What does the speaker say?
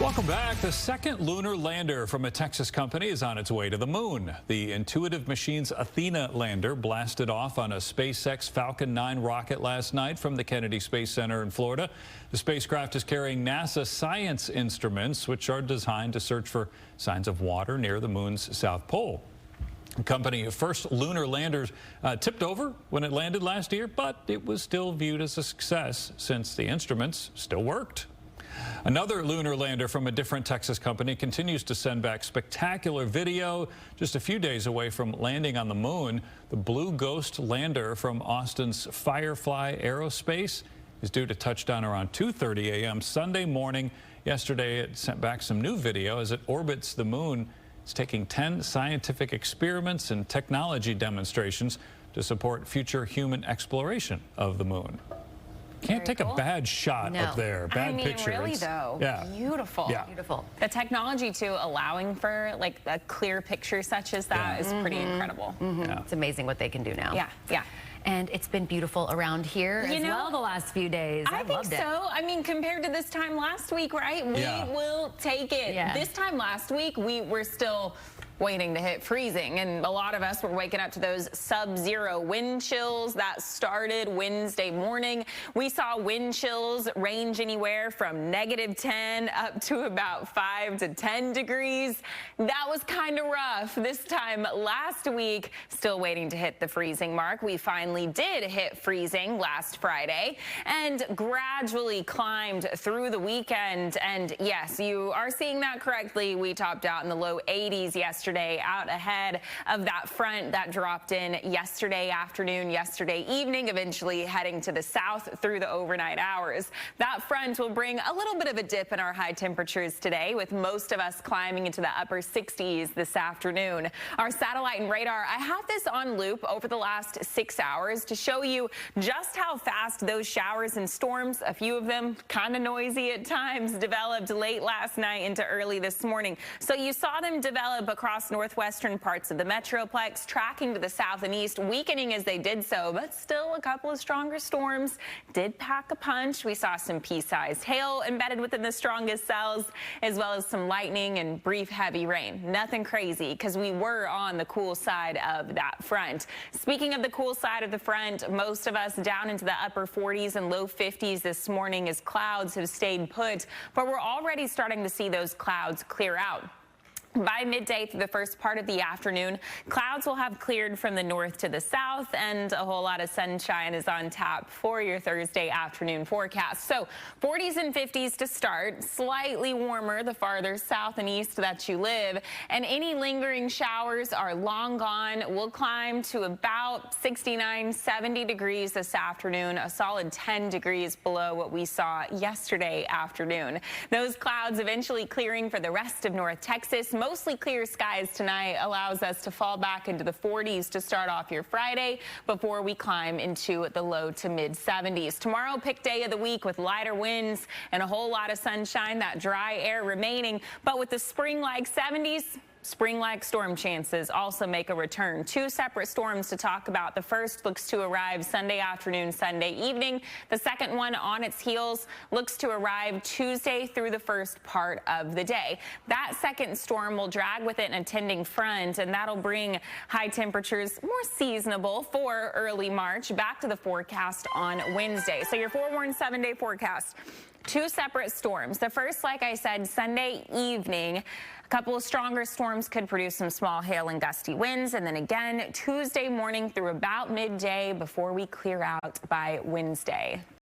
Welcome back. The second lunar lander from a Texas company is on its way to the moon. The Intuitive Machines Athena lander blasted off on a SpaceX Falcon 9 rocket last night from the Kennedy Space Center in Florida. The spacecraft is carrying NASA science instruments, which are designed to search for signs of water near the moon's south pole. The company's first lunar lander tipped over when it landed last year, but it was still viewed as a success since the instruments still worked. Another lunar lander from a different Texas company continues to send back spectacular video. Just a few days away from landing on the moon, the Blue Ghost lander from Austin's Firefly Aerospace is due to touch down around 2:30 a.m. Sunday morning. Yesterday, it sent back some new video as it orbits the moon. It's taking 10 scientific experiments and technology demonstrations to support future human exploration of the moon. Can't take a bad shot up there. Bad picture. Really though. Yeah. Beautiful. Yeah. Beautiful. The technology too, allowing for like a clear picture such as that is pretty incredible. Yeah. It's amazing what they can do now. Yeah. Yeah. And it's been beautiful around here as well the last few days. I think so. I mean, compared to this time last week, right? We will take it. Yeah. This time last week, we were still waiting to hit freezing, and a lot of us were waking up to those sub-zero wind chills that started Wednesday morning. We saw wind chills range anywhere from -10 up to about 5 to 10 degrees. That was kind of rough. This time last week, still waiting to hit the freezing mark. We finally did hit freezing last Friday and gradually climbed through the weekend. And yes, you are seeing that correctly. We topped out in the low 80s yesterday, out ahead of that front that dropped in yesterday afternoon, yesterday evening, eventually heading to the south through the overnight hours. That front will bring a little bit of a dip in our high temperatures today, with most of us climbing into the upper 60s this afternoon. Our satellite and radar, I have this on loop over the last 6 hours to show you just how fast those showers and storms, a few of them kind of noisy at times, developed late last night into early this morning. So you saw them develop across northwestern parts of the Metroplex, tracking to the south and east, weakening as they did so, but still a couple of stronger storms did pack a punch. We saw some pea-sized hail embedded within the strongest cells, as well as some lightning and brief heavy rain. Nothing crazy, because we were on the cool side of that front. Speaking of the cool side of the front, most of us down into the upper 40s and low 50s this morning as clouds have stayed put, but we're already starting to see those clouds clear out. By midday through the first part of the afternoon, clouds will have cleared from the north to the south, and a whole lot of sunshine is on tap for your Thursday afternoon forecast. So 40s and 50s to start, slightly warmer the farther south and east that you live, and any lingering showers are long gone. We'll climb to about 69, 70 degrees this afternoon, a solid 10 degrees below what we saw yesterday afternoon. Those clouds eventually clearing for the rest of North Texas. Mostly clear skies tonight allows us to fall back into the 40s to start off your Friday before we climb into the low to mid 70s. Tomorrow, pick day of the week with lighter winds and a whole lot of sunshine, that dry air remaining, but with the spring-like 70s, spring-like storm chances also make a return. Two separate storms to talk about. The first looks to arrive Sunday afternoon, Sunday evening. The second one on its heels looks to arrive Tuesday through the first part of the day. That second storm will drag with it an attending front, and that'll bring high temperatures more seasonable for early March back to the forecast on Wednesday. So your forewarned 7-day forecast. Two separate storms. The first, like I said, Sunday evening. A couple of stronger storms could produce some small hail and gusty winds, and then again Tuesday morning through about midday before we clear out by Wednesday.